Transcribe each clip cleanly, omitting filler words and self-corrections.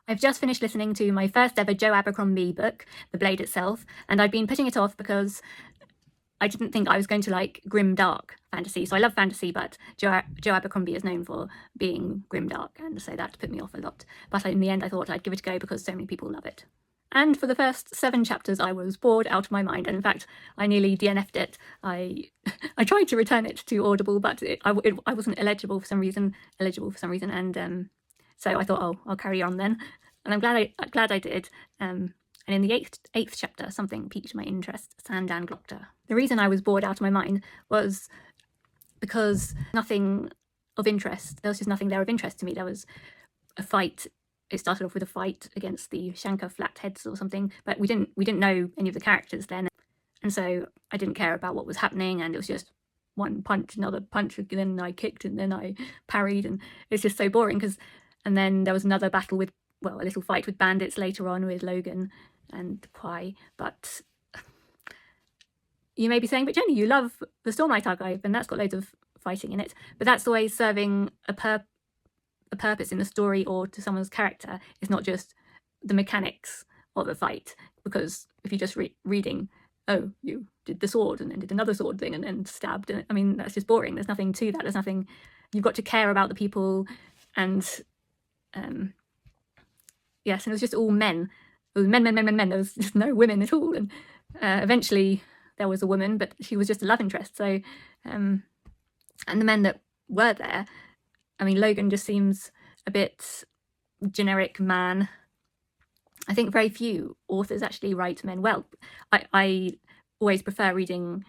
I've just finished listening to my first ever Joe Abercrombie book, The Blade Itself, and I'd been putting it off because I didn't think I was going to like grim dark fantasy. So I love fantasy, but Joe Abercrombie is known for being grim dark, and so that put me off a lot. But in the end I thought I'd give it a go because so many people love it. And for the first 7 chapters I was bored out of my mind, and in fact I nearly DNF'd it. I tried to return it to Audible, but I wasn't eligible for some reason, and so I thought, oh, I'll carry on then, and I'm glad I did. And in the eighth chapter, something piqued my interest: Sandan Glockter. The reason I was bored out of my mind was because nothing of interest. There was just nothing there of interest to me. There was a fight. It started off with a fight against the Shanka Flatheads or something, but we didn't know any of the characters then, and so I didn't care about what was happening, and it was just one punch, another punch, and then I kicked, and then I parried, and it's just so boring. And then there was another battle with, well, a little fight with bandits later on with Logan and Pye. But you may be saying, but Jenny, you love the Stormlight Archive, and that's got loads of fighting in it. But that's always serving a purpose in the story or to someone's character. It's not just the mechanics of a fight, because if you're just reading, oh, you did the sword and then did another sword thing and then stabbed, and I mean, that's just boring. There's nothing to that. There's nothing. You've got to care about the people, and yes, and it was just all men. It was men. There was just no women at all. And eventually there was a woman, but she was just a love interest. So, and the men that were there, I mean, Logan just seems a bit generic man. I think very few authors actually write men well. I always prefer reading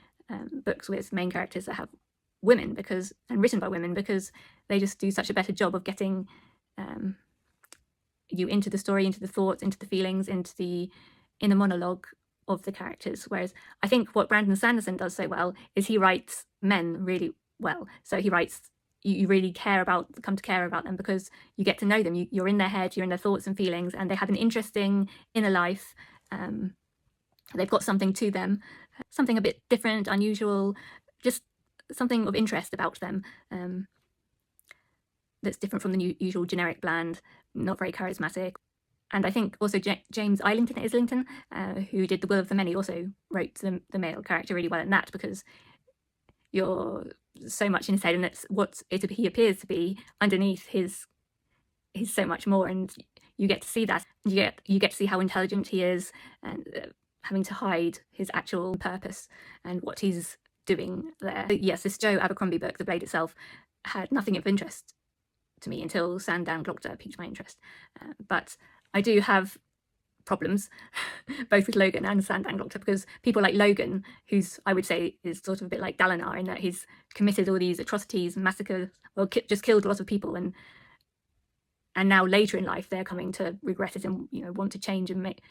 books with main characters that have women, and written by women, because they just do such a better job of getting you into the story, into the thoughts, into the feelings, into the inner monologue of the characters. Whereas I think what Brandon Sanderson does so well is he writes men really well. So he writes, you really come to care about them, because you get to know them. You're in their head, you're in their thoughts and feelings, and they have an interesting inner life. They've got something to them, something a bit different, unusual, just something of interest about them. That's different from the usual generic bland, not very charismatic. And I think also James Islington, who did The Will of the Many, also wrote the male character really well in that, because you're so much in his head, and it's what he appears to be underneath he's so much more, and you get to see that. You get to see how intelligent he is, and having to hide his actual purpose and what he's doing there. Yes, this Joe Abercrombie book, The Blade Itself, had nothing of interest to me until Sandan Glockter piqued my interest. But I do have problems both with Logan and Sandan Glockter, because people like Logan, who's, I would say, is sort of a bit like Dalinar in that he's committed all these atrocities and massacres, well, just killed a lot of people, and now later in life they're coming to regret it and want to change and make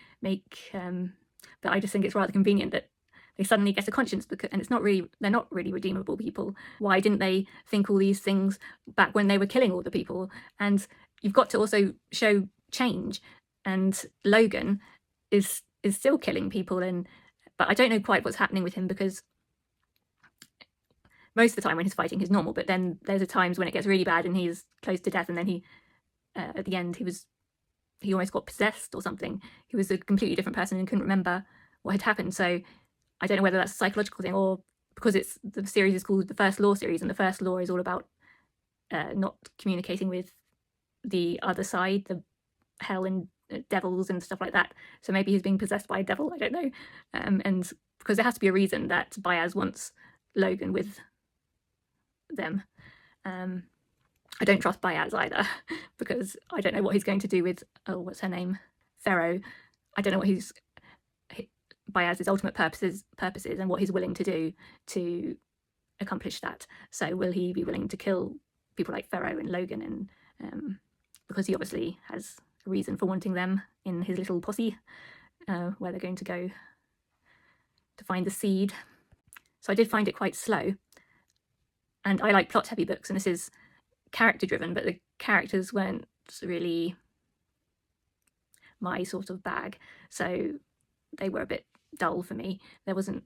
but I just think it's rather convenient that they suddenly get a conscience, and they're not really redeemable people. Why didn't they think all these things back when they were killing all the people? And you've got to also show change. And Logan is still killing people, but I don't know quite what's happening with him, because most of the time when he's fighting he's normal, but then there's times when it gets really bad and he's close to death, and then he at the end he almost got possessed or something. He was a completely different person and couldn't remember what had happened. So I don't know whether that's a psychological thing, or because the series is called the First Law series, and the First Law is all about not communicating with the other side, the hell and devils and stuff like that. So maybe he's being possessed by a devil, I don't know. And because there has to be a reason that Baez wants Logan with them. I don't trust Baez either, because I don't know what he's going to do with, what's her name? Pharaoh. I don't know what Baez's ultimate purposes and what he's willing to do to accomplish that. So will he be willing to kill people like Pharaoh and Logan, and because he obviously has a reason for wanting them in his little posse, where they're going to go to find the seed. So I did find it quite slow, and I like plot heavy books, and this is character driven, but the characters weren't really my sort of bag, so they were a bit dull for me. There wasn't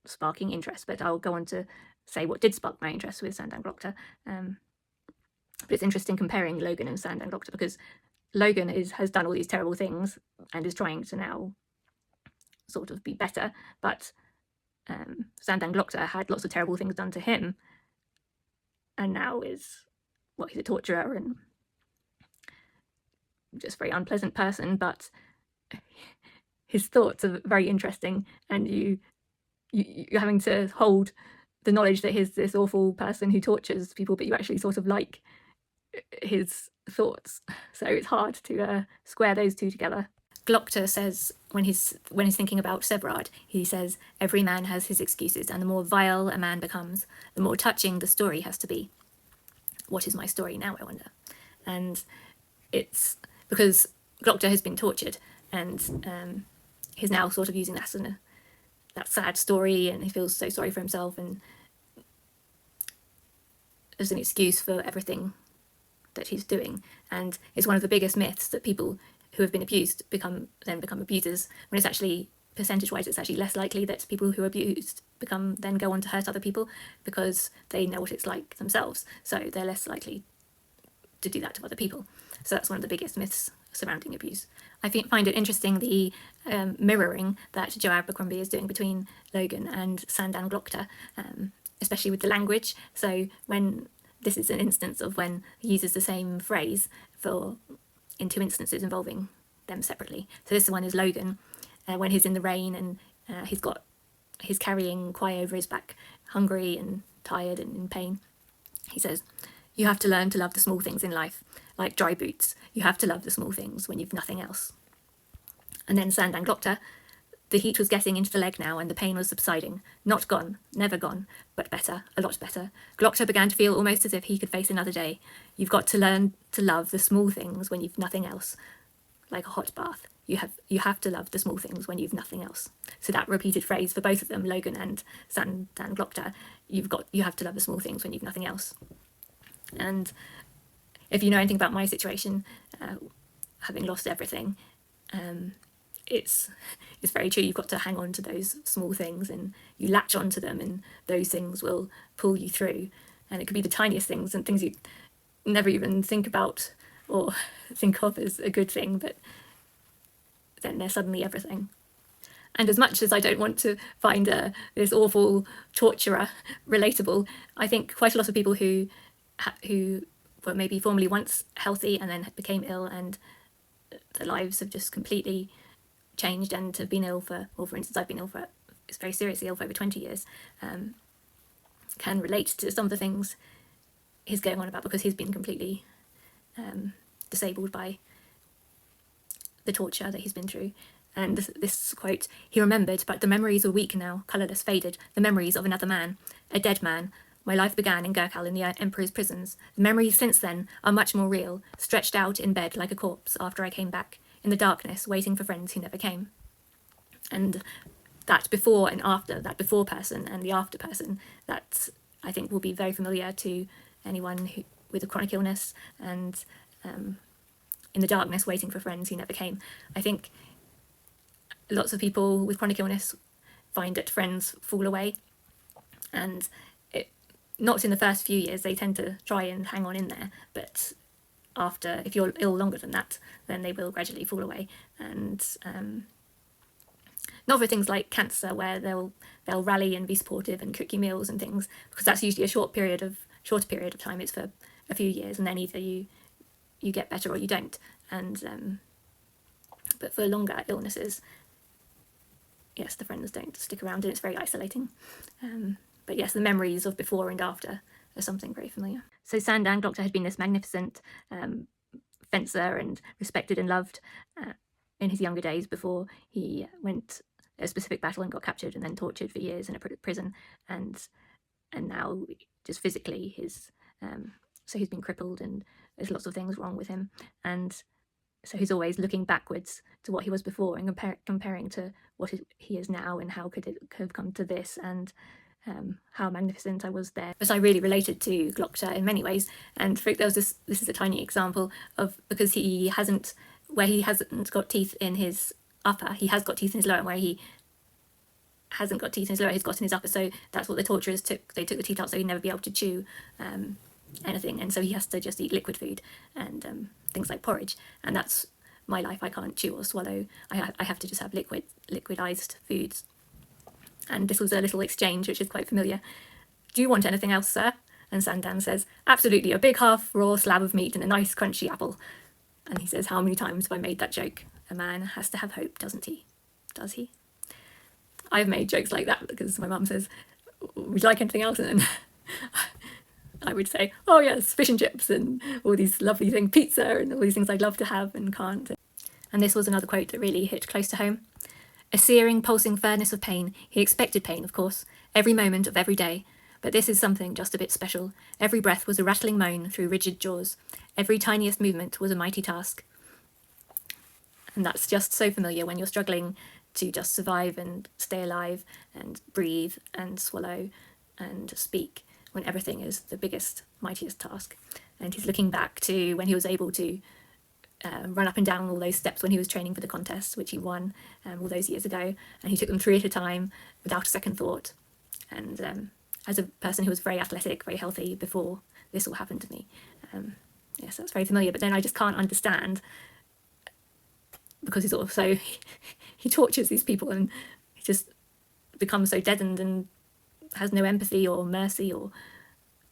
sparking interest, but I'll go on to say what did spark my interest with Sandan Glockter. But it's interesting comparing Logan and Sandan Glockter, because Logan has done all these terrible things and is trying to now sort of be better, but Sandan Glokta had lots of terrible things done to him, and now is, well, he's a torturer and just a very unpleasant person, but his thoughts are very interesting, and you're having to hold the knowledge that he's this awful person who tortures people, but you actually sort of like his thoughts. So it's hard to square those two together. Glokta says, when he's thinking about Severard, he says, every man has his excuses, and the more vile a man becomes, the more touching the story has to be. What is my story now, I wonder? And it's because Glokta has been tortured, and he's now sort of using that sad story, and he feels so sorry for himself, and as an excuse for everything that he's doing. And it's one of the biggest myths that people who have been abused become abusers, when it's actually, percentage-wise, it's actually less likely that people who are abused then go on to hurt other people, because they know what it's like themselves, so they're less likely to do that to other people. So that's one of the biggest myths surrounding abuse. I find it interesting, the mirroring that Joe Abercrombie is doing between Logan and Sandan Glokta, especially with the language. So when this is an instance of when he uses the same phrase in two instances involving them separately. So this one is Logan, when he's in the rain and he's carrying Kwai over his back, hungry and tired and in pain. He says, "You have to learn to love the small things in life, like dry boots. You have to love the small things when you've nothing else." And then Sandan Glokta, the heat was getting into the leg now, and the pain was subsiding. Not gone, never gone, but better, a lot better. Glokta began to feel almost as if he could face another day. You've got to learn to love the small things when you've nothing else, like a hot bath. You have to love the small things when you've nothing else. So that repeated phrase for both of them, Logan and Sandan Glokta, you have to love the small things when you've nothing else. And if you know anything about my situation, having lost everything, it's very true. You've got to hang on to those small things, and you latch onto them, and those things will pull you through. And it could be the tiniest things, and things you never even think about or think of as a good thing, but then they're suddenly everything. And as much as I don't want to find this awful torturer relatable, I think quite a lot of people who were maybe formerly once healthy and then became ill, and their lives have just completely changed, and have been ill for instance, I've been ill it's very seriously ill for over 20 years, can relate to some of the things he's going on about, because he's been completely disabled by the torture that he's been through. And this quote, "He remembered, but the memories were weak now, colourless, faded, the memories of another man, a dead man. My life began in Gurkhal in the Emperor's prisons. The memories since then are much more real, stretched out in bed like a corpse after I came back, in the darkness, waiting for friends who never came." And that before and after, that before person and the after person, that I think will be very familiar to anyone with a chronic illness, and in the darkness, waiting for friends who never came. I think lots of people with chronic illness find that friends fall away, and not in the first few years. They tend to try and hang on in there, but after, if you're ill longer than that, then they will gradually fall away. And not for things like cancer, where they'll rally and be supportive and cook you meals and things, because that's usually a shorter period of time. It's for a few years, and then either you get better or you don't. And but for longer illnesses, yes, the friends don't stick around, and it's very isolating. But yes, the memories of before and after are something very familiar. So Sandan Glokta had been this magnificent fencer, and respected and loved in his younger days, before he went a specific battle and got captured and then tortured for years in a prison. And now just physically so he's been crippled, and there's lots of things wrong with him. And so he's always looking backwards to what he was before, and comparing to what he is now, and how could it have come to this, and how magnificent I was there. But I really related to Glokta in many ways, and there was this is a tiny example of, because he hasn't got teeth in his upper, he has got teeth in his lower, where he hasn't got teeth in his lower, he's got in his upper. So that's what the torturers took. They took the teeth out so he'd never be able to chew anything, and so he has to just eat liquid food. And things like porridge, and that's my life. I can't chew or swallow. I have to just have liquidized foods. And this was a little exchange which is quite familiar. "Do you want anything else, sir?" And Sandan says, "Absolutely, a big half raw slab of meat and a nice crunchy apple." And he says, "How many times have I made that joke? A man has to have hope, doesn't he?" Does he? I've made jokes like that because my mum says, "Would you like anything else?" And then I would say, "Oh yes, fish and chips and all these lovely things, pizza and all these things I'd love to have and can't." And this was another quote that really hit close to home. "A searing, pulsing furnace of pain. He expected pain, of course, every moment of every day. But this is something just a bit special. Every breath was a rattling moan through rigid jaws. Every tiniest movement was a mighty task." And that's just so familiar when you're struggling to just survive and stay alive and breathe and swallow and speak, when everything is the biggest, mightiest task. And he's looking back to when he was able to run up and down all those steps when he was training for the contest, which he won all those years ago, and he took them 3 at a time without a second thought. And as a person who was very athletic, very healthy before this all happened to me, yes, that's very familiar. But then I just can't understand, because he's sort of so he tortures these people and he just becomes so deadened and has no empathy or mercy, or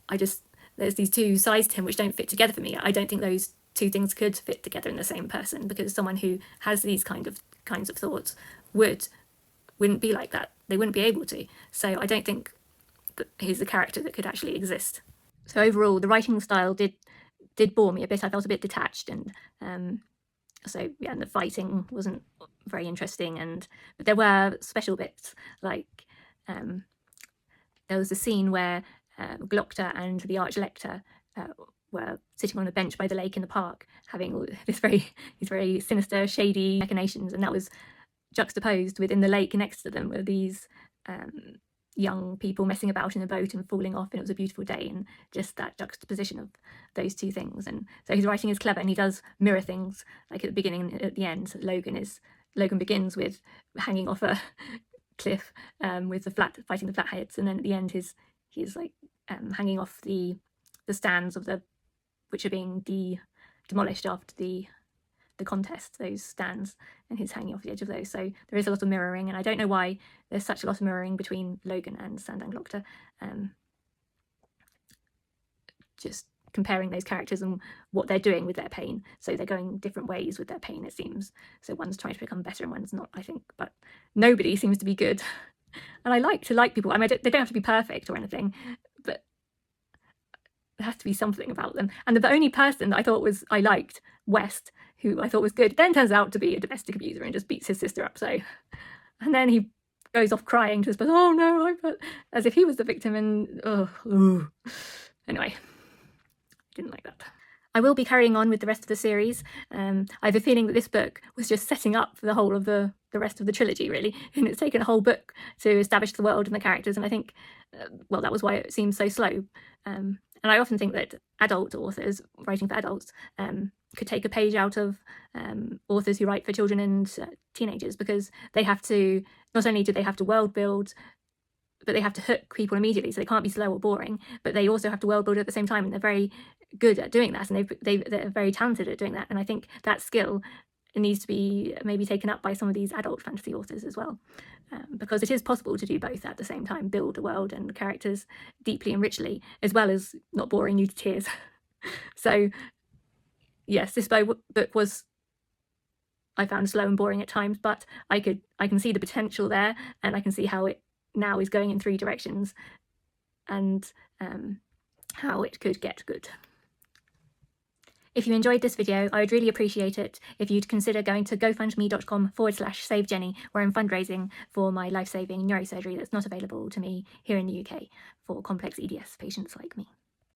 there's these two sides to him which don't fit together for me. I don't think those two things could fit together in the same person, because someone who has these kinds of thoughts wouldn't be like that. They wouldn't be able to. So I don't think that he's a character that could actually exist. So overall, the writing style did bore me a bit. I felt a bit detached, and so yeah, and the fighting wasn't very interesting. But there were special bits, like there was a scene where Glocta and the Archlector were sitting on a bench by the lake in the park, having all these very sinister, shady machinations, and that was juxtaposed within the lake next to them were these young people messing about in a boat and falling off, and it was a beautiful day, and just that juxtaposition of those two things. And so his writing is clever, and he does mirror things, like at the beginning and at the end. Logan begins with hanging off a cliff with fighting the flatheads, and then at the end he's like hanging off the stands which are being demolished after the contest, those stands, and he's hanging off the edge of those. So there is a lot of mirroring, and I don't know why there's such a lot of mirroring between Logan and Sandan Glocta. Just comparing those characters and what they're doing with their pain. So they're going different ways with their pain, it seems. So one's trying to become better and one's not, I think. But nobody seems to be good. And I like to like people. I mean, they don't have to be perfect or anything, but there has to be something about them. And the only person that I liked, West, who I thought was good, then turns out to be a domestic abuser and just beats his sister up. So, and then he goes off crying to his brother, "Oh no," as if he was the victim. And anyway, didn't like that. I will be carrying on with the rest of the series. I have a feeling that this book was just setting up for the whole of the rest of the trilogy, really, and it's taken a whole book to establish the world and the characters, and I think, well, that was why it seems so slow. And I often think that adult authors writing for adults could take a page out of authors who write for children and teenagers, because they have to, not only do they have to world build, but they have to hook people immediately, so they can't be slow or boring, but they also have to world build at the same time, and they're very good at doing that, and they're very talented at doing that. And I think that skill needs to be maybe taken up by some of these adult fantasy authors as well, because it is possible to do both at the same time, build a world and characters deeply and richly, as well as not boring you to tears. So yes, this book was, I found, slow and boring at times, but I can see the potential there, and I can see how it now is going in 3 directions, and how it could get good. If you enjoyed this video, I would really appreciate it if you'd consider going to gofundme.com/SaveJenny, where I'm fundraising for my life-saving neurosurgery that's not available to me here in the UK for complex EDS patients like me.